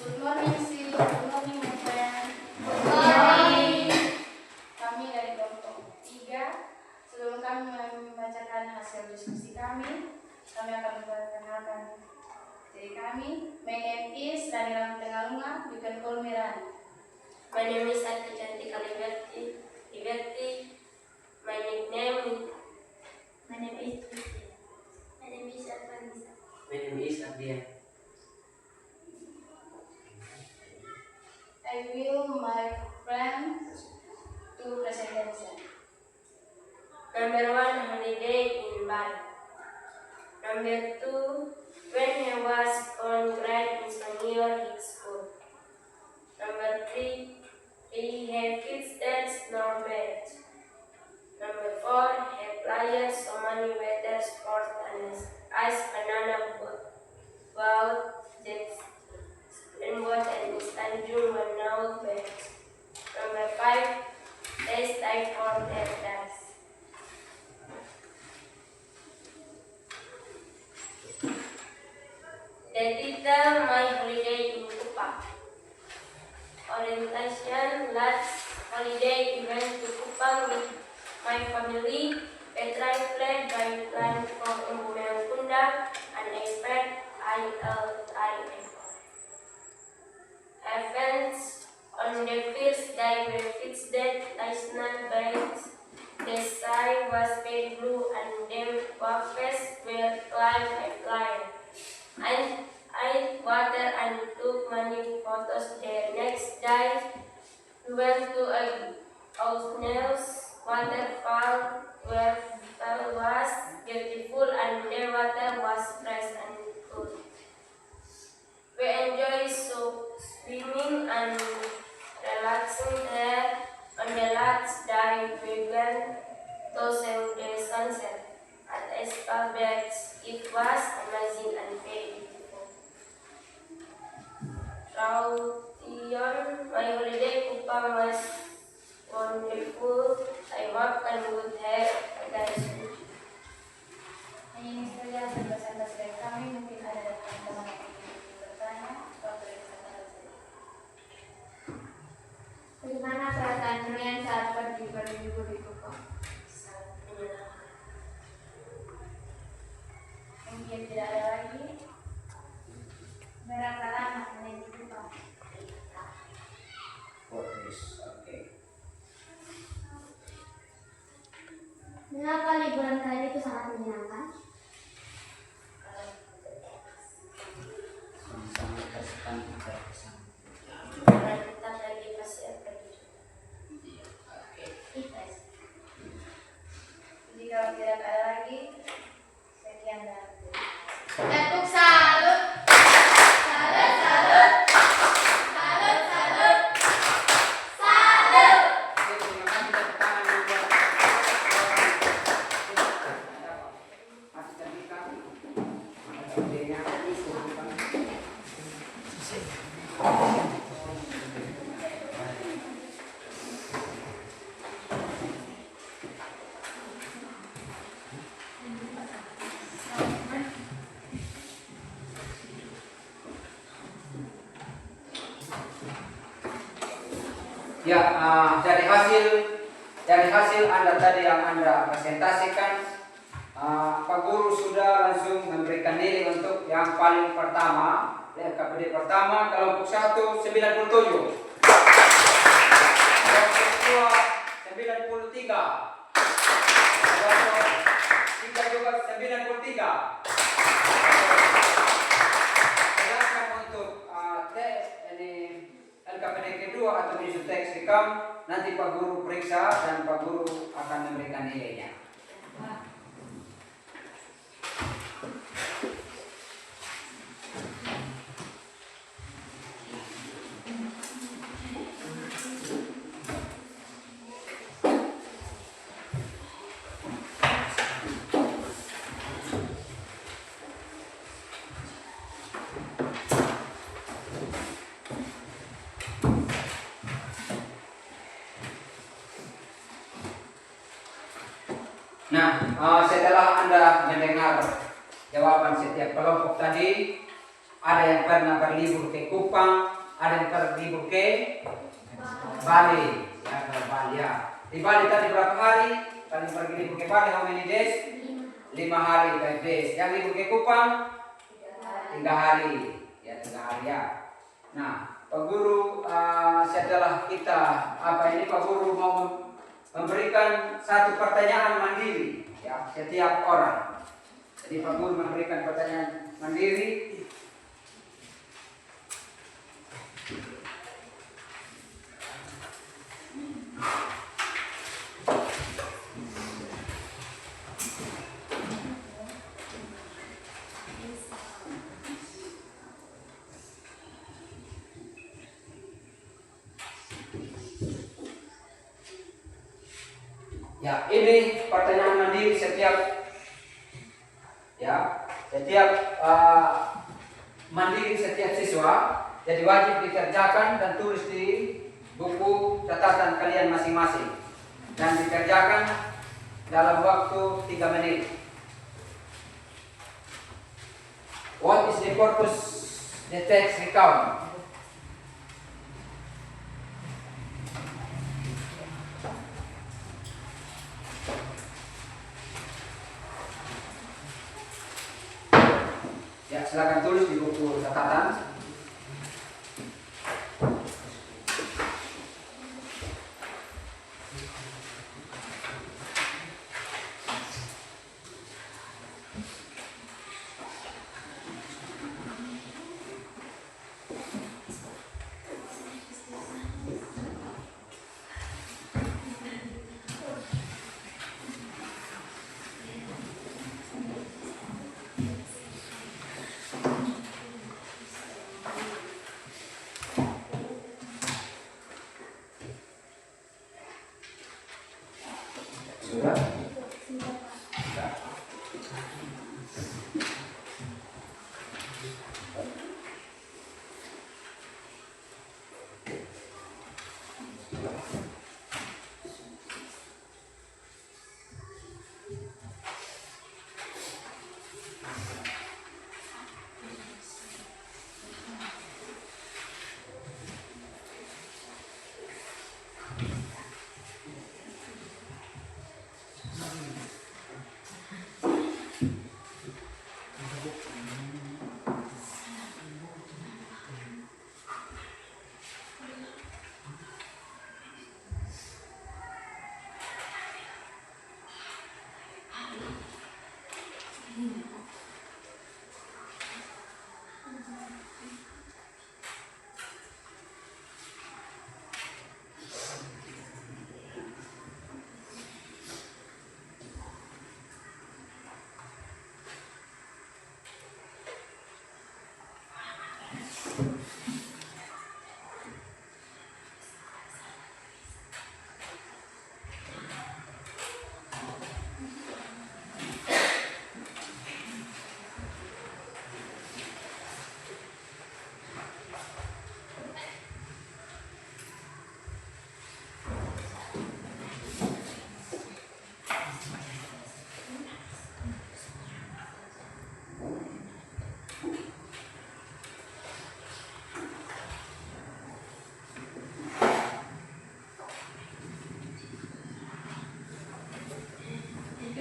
Good morning, Si. Good morning, my friend. Good morning. Kami dari kelompok 3. Sebelum kami membacakan hasil diskusi kami akan memperkenalkan diri kami. My name is Rani Ramtengalunga. You can call me Rani. My name is Ati Cantika Liberty. My nickname. My name is Tuti. My name is Alvanisa. My name is Abdian. I will my friends to presentation. Number 1, holiday in Bali. Number 2, when I was on grade in senior high school. Number 3, we have kids that snow bed. Number 4, have players so many weather sports and ice banana boat, jet springboard and Tanjung Wanau bed. Number 5, taste like for their dance. The title my holiday in Kupang. Orientation last holiday we went to Kupang with my family. A drive played by plan from Umbumeang Kunda and expect events on the first day were fixed that national bands. The sky was pale blue and the buffets were line by line. I water and took many photos there. Next day, we went to a Ausnel's waterfall where it was beautiful and the water was fresh and cool. We enjoyed swimming and relaxing there. On the last day, we went to see the sunset at Espa Beach. It was amazing and very beautiful. Ration, my holiday Kupang was wonderful. I hope and would have a nice week. Ini saja hasil presentasi dari kami. Mungkin ada dari teman-teman yang ingin bertanya. Waktu kesempatan saja. Bagaimana perasaan kalian saat pergi berlibur di Kupang? Sangat menyenangkan. Mungkin tidak ada lagi. Berapa lama kalian di Kupang? 4 days. Oke. Mengapa liburan kalian itu sangat menyenangkan? Sama-sama tersekan kita bersama. Karena kita lagi pasir pergi. Oke. Ikhlas. Jika tidak ada lagi, sekian dan Tepuk salut. Salut, salut. Salut, salut. Salut. Oke, terima kasih. Tepuk tangan dulu buat Ya, dari hasil Anda tadi yang Anda presentasikan, Pak Guru sudah langsung memberikan nilai untuk yang paling pertama. KPD pertama kelompok 1 97, kelompok 2 93, kelompok 3 juga 93. Sedangkan untuk LKPD kedua atau isu teks rekam, nanti Pak Guru periksa dan Pak Guru akan memberikan nilainya. Nah, setelah Anda mendengar jawaban setiap kelompok tadi, ada yang pernah berlibur ke Kupang, ada yang pernah berlibur ke Bali, ya ke Bali ya. Di Bali tadi berapa hari? Kalian pergi libur ke Bali, how many days? 5 hari, 5 days. Yang libur ke Kupang? 3 hari, ya 3 hari ya. Nah, Pak Guru setelah kita Pak Guru mau memberikan satu pertanyaan mandiri ya setiap orang. Jadi Pak Guru memberikan pertanyaan mandiri. Ya, ini pertanyaan mandiri setiap mandiri setiap siswa. Jadi wajib dikerjakan dan tulis di buku catatan kalian masing-masing dan dikerjakan dalam waktu 3 menit. What is the purpose the text recount? Ya, silakan tulis di buku catatan. Sudah? Sudah.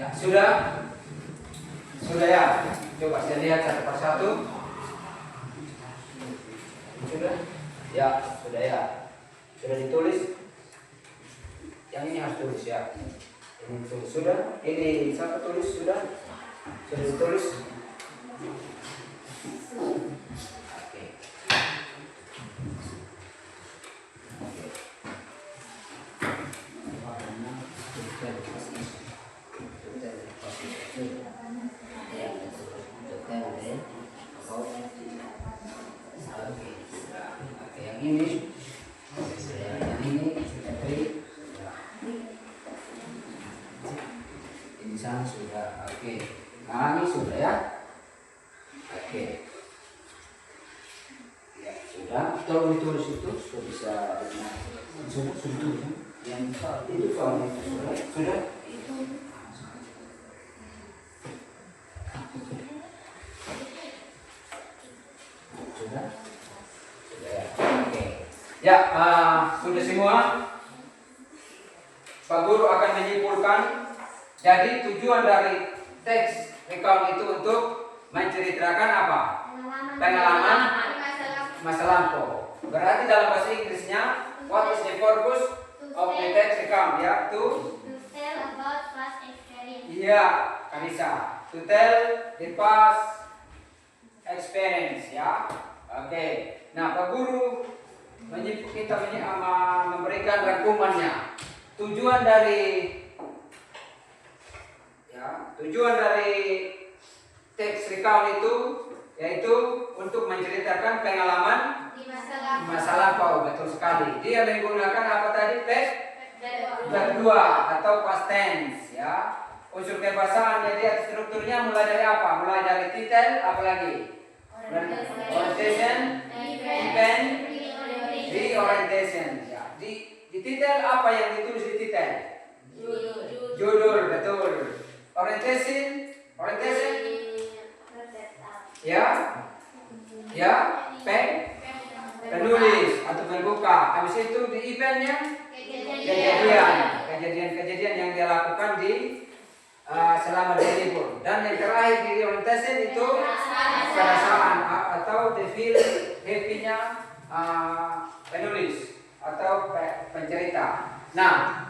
Ya, sudah? Sudah ya? Coba saya lihat satu persatu. Sudah? Ya, sudah ya. Sudah ditulis? Yang ini harus tulis ya. Ini tulis sudah? Ini siapa tulis sudah? Sudah ditulis? Oke. Yang ini ini sana sudah. Oke. Nah, ini sudah ya. Oke. Ya, sudah. Tolong ditulis itu sudah bisa. Sudah tulis. Yang itu soalnya sudah. Sudah. Sudah. Sudah ya. Oke. Ya, sudah semua. Pak Guru akan menyimpulkan. Jadi tujuan dari teks recount itu untuk menceritakan apa? Pengalaman masa lampau. Berarti dalam bahasa Inggrisnya, what is the purpose of the text recount? Ya, To tell about past experience. Iya, Kanisa. To tell the past experience, ya. Oke. Nah, Pak Guru kita memberikan rangkumannya. Tujuan dari teks recount itu yaitu untuk menceritakan pengalaman Di masa lampau. Betul sekali. Dia menggunakan apa tadi? Verb 2 atau past tense, ya. Unsur kebahasaannya dia strukturnya mulai dari apa? Mulai dari titel, apa lagi? Orientation, event, reorientation. Ya. Di titel apa yang ditulis di titel? Judul, betul. Orientation, ya, penulis atau pembuka. Habis itu di eventnya kejadian yang dia lakukan di selama dia libur. Dan yang terakhir di orientation itu perasaan atau the feel happy-nya penulis atau pencerita. Nah,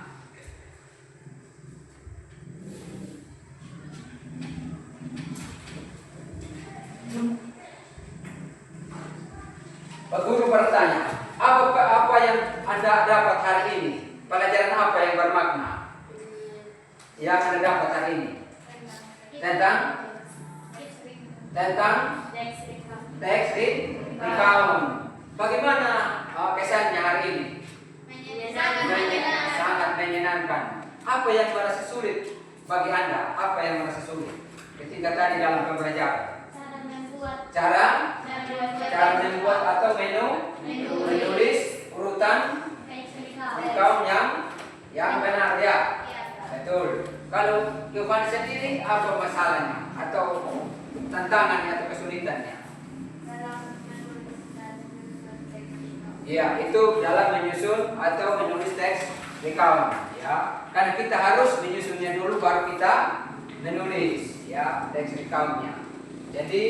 Pak Guru bertanya, apa yang Anda dapat hari ini? Pelajaran apa yang bermakna yang Anda dapat hari ini? Tentang teks recount. Bagaimana kesannya hari ini? Sangat menyenangkan. Apa yang merasa sulit bagi Anda? Apa yang merasa sulit ketika tadi dalam pembelajaran? Cara membuat atau menulis urutan recount yang benar ya. Betul. Kalau Giovanni sendiri apa masalahnya atau tantangannya atau kesulitannya? Ya, itu dalam menyusun atau menulis teks recount ya. Karena kita harus menyusunnya dulu baru kita menulis ya teks recountnya. Jadi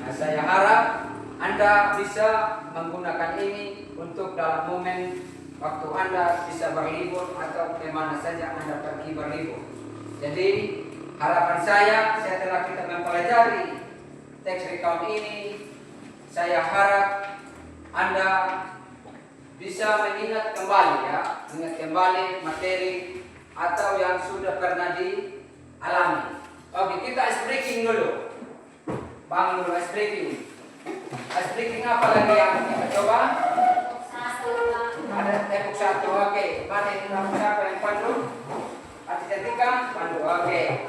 saya harap Anda bisa menggunakan ini untuk dalam momen waktu Anda bisa berlibur atau kemana saja Anda pergi berlibur. Jadi harapan saya setelah kita mempelajari teks recount ini, saya harap Anda bisa mengingat kembali materi atau yang sudah pernah dialami. Oke, kita ice breaking dulu. Bangun dulu ice breaking. Ice breaking apa lagi yang kita coba? Ada tepuk satu. Oke, mana ini siapa yang pandu? Atitika pandu. Oke.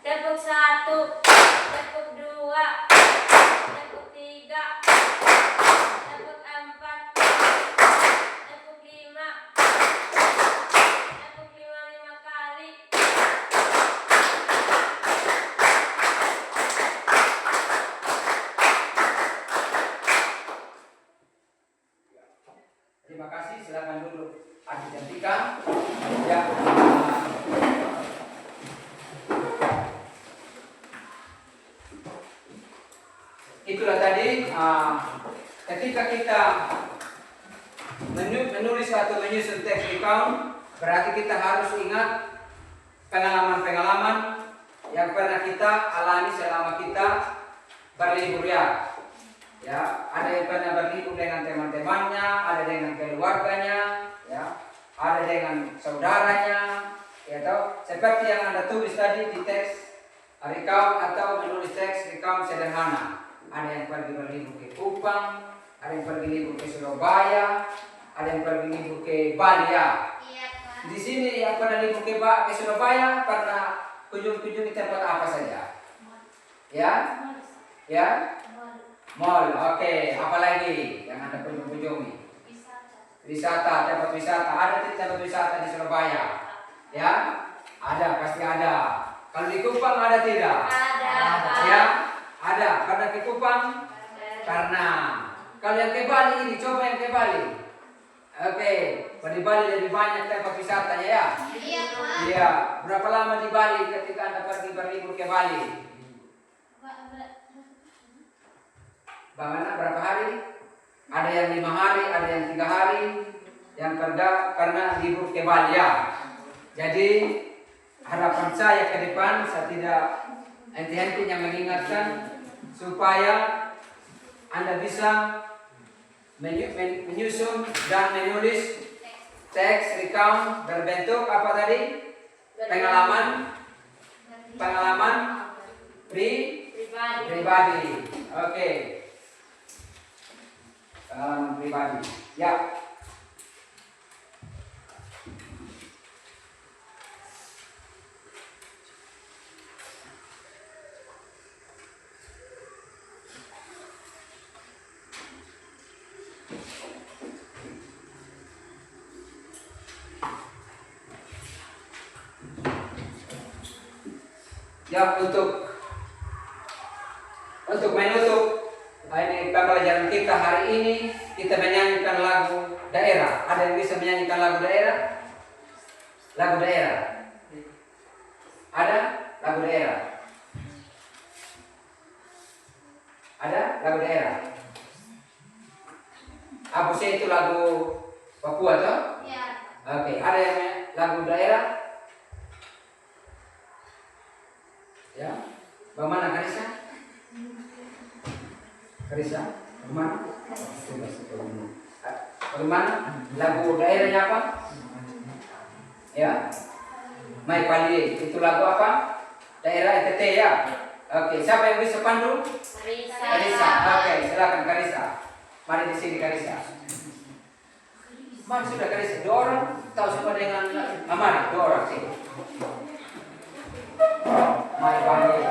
Tepuk 1, tepuk 2, tepuk 3, tepuk 4, tepuk 5, tepuk 5 kali. kasih, silakan duduk. Adik Cantika. Ya. Itulah tadi ketika kita menulis atau menyusun teks recount, berarti kita harus ingat pengalaman-pengalaman yang pernah kita alami selama kita berlibur ya. Ya, ada yang pernah berlibur dengan teman-temannya, ada dengan keluarganya, ya, ada dengan saudaranya, ya toh. Seperti yang Anda tulis tadi di teks recount atau menulis teks recount sederhana. Ada yang pergi berlibur ke Kupang, ada yang pergi libur ke Surabaya, ada yang pergi libur ke Bali ya. Iya, Pak. Di sini yang pernah libur ke Surabaya pernah kunjung-kunjung di tempat apa saja? Ya? Ya? Mall. Oke, apa lagi yang Anda kunjungi? Wisata, tempat wisata. Ada tempat wisata di Surabaya? Ya? Ada, pasti ada. Kalau di Kupang ada tidak? Ada, Pak. Ya? Ada. Karena ke Kupang? Karena. Kalau yang ke Bali ini, coba yang ke Bali. Oke, di Bali lebih banyak tempat wisatanya ya? Iya, Pak. Iya. Berapa lama di Bali ketika Anda pergi berlibur ke Bali? Bagaimana? Berapa hari? Ada yang 5 hari, ada yang 3 hari, yang karena libur ke Bali ya. Jadi harapan saya ke depan, saya tidak henti-hentinya mengingatkan supaya Anda bisa menyusun dan menulis teks recount berbentuk apa tadi? Pengalaman pribadi. Oke. Pengalaman pribadi. Ya. Ya, untuk menutup ini pembelajaran kita hari ini, kita menyanyikan lagu daerah. Ada yang bisa menyanyikan lagu daerah? Lagu daerah. Ada lagu daerah? Ada lagu daerah? Apa sih itu lagu Papua toh? Iya. Oke, ada yang lagu daerah? Ya, bagaimana Karisa? Karisa, bagaimana? Bagaimana? Lagu daerahnya apa? Ya, Mai Pali, itu lagu apa? Daerah NTT ya. Oke, siapa yang bisa pandu? Karisa. Oke, silakan Karisa. Mari di sini Karisa. Mari sudah Karisa. 2 orang tahu semua dengan mari 2 orang sih. Mai Pali.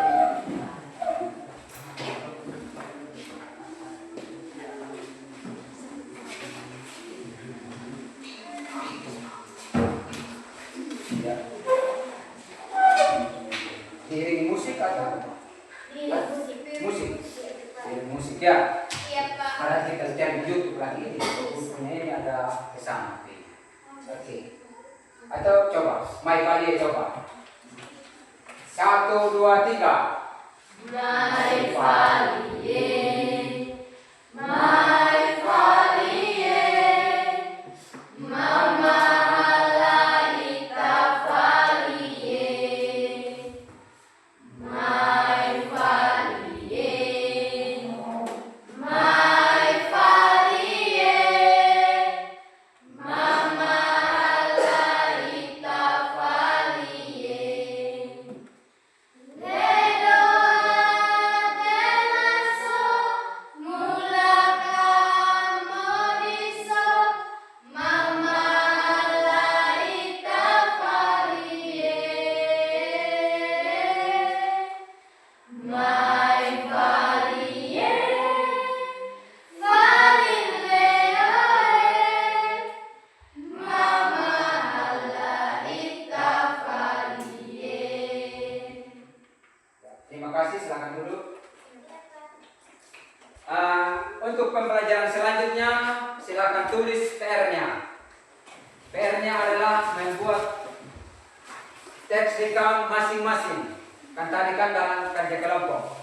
Ya. Diiringi musik atau? Musik. Diiringi musik ya. Iya, Pak. Ada kita cari YouTube lagi di bukunya ini ada kesana. Oke. Atau coba, Mai Pali coba. 1, 2, 3. My Valie, my Valie, Mama Halaita Valie, my Valie, my Valie, Mama Halaita Valie. Dedo adenaso mulaka recount masing-masing. Kan tadi kan dalam kerja kelompok.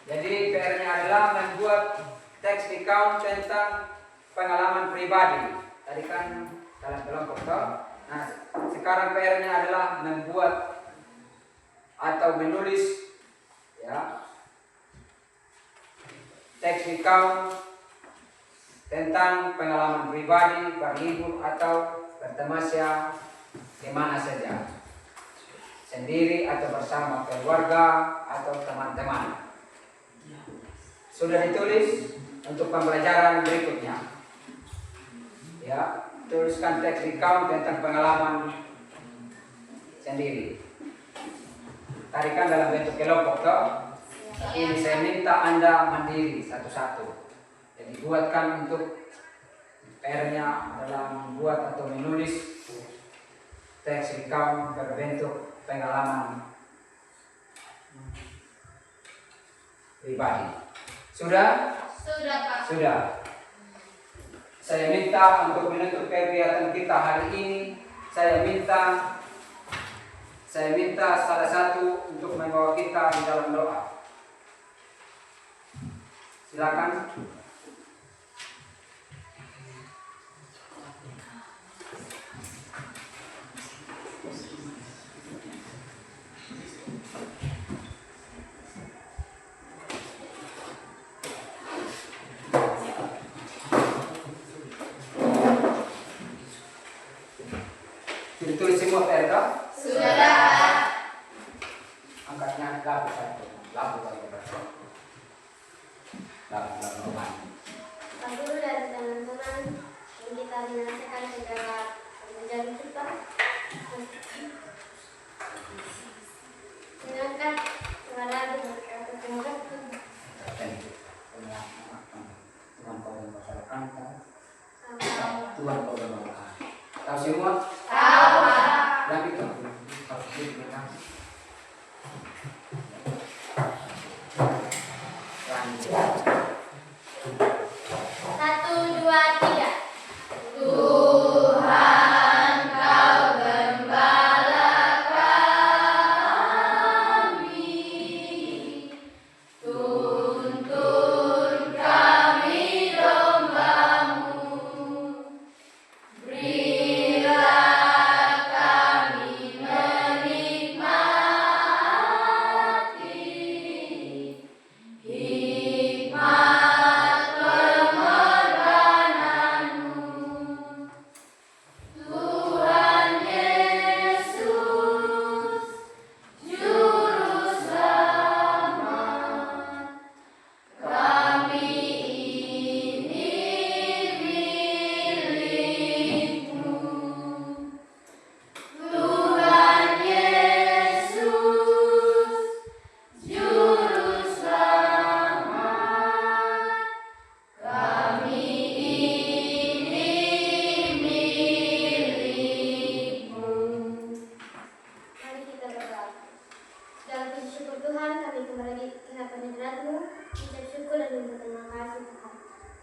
Jadi PR-nya adalah membuat teks recount tentang pengalaman pribadi. Tadi kan dalam kelompok toh. Nah, sekarang PR-nya adalah membuat atau menulis ya teks recount tentang pengalaman pribadi, berlibur atau bertamasya di mana saja, sendiri atau bersama keluarga atau teman-teman. Sudah ditulis untuk pembelajaran berikutnya. Ya, tuliskan teks recount tentang pengalaman sendiri. Tarikan dalam bentuk kelompok toh. Ini saya minta Anda mandiri satu-satu. Jadi buatkan untuk PR-nya adalah membuat atau menulis teks recount berbentuk pengalaman pribadi. Sudah? Sudah, Pak. Sudah. Saya minta untuk menutup kegiatan kita hari ini, saya minta salah satu untuk membawa kita di dalam doa. Silakan. Ditulis semua PR toh? Sudah. Angkatnya labu satu. Labu satu. Labu. Pak Guru dan teman-teman yang kita menyelesaikan segala menjadi kita. Silakan suara berkata Tuhan kau yang masyarakat. Sama. Tuhan kau yang masyarakat. Tahu semua? Tahu, Pak. Lagi tuh. Lanjut. 1, 2, 3.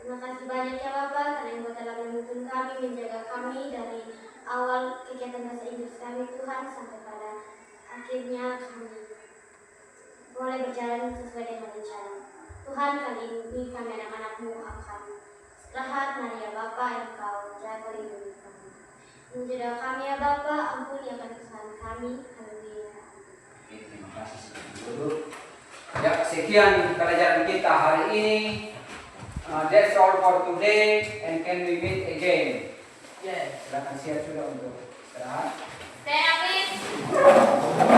Terima kasih banyak ya Bapak karena Engkau telah menuntun kami, menjaga kami dari awal kegiatan bahasa Inggris kami Tuhan sampai pada akhirnya kami boleh berjalan sesuai dengan rencana. Tuhan, kali ini kami anak-anak-Mu akan istirahat. Mari ya Bapak, Engkau jaga lindungi kami. Menjaga kami ya Bapak, ampuni akan kesalahan kami. Haleluya. Terima kasih Guru. Ya, sekian pelajaran kita hari ini. That's all for today, and can we meet again? Yes. Silakan siap sudah untuk istirahat. Stand up, please.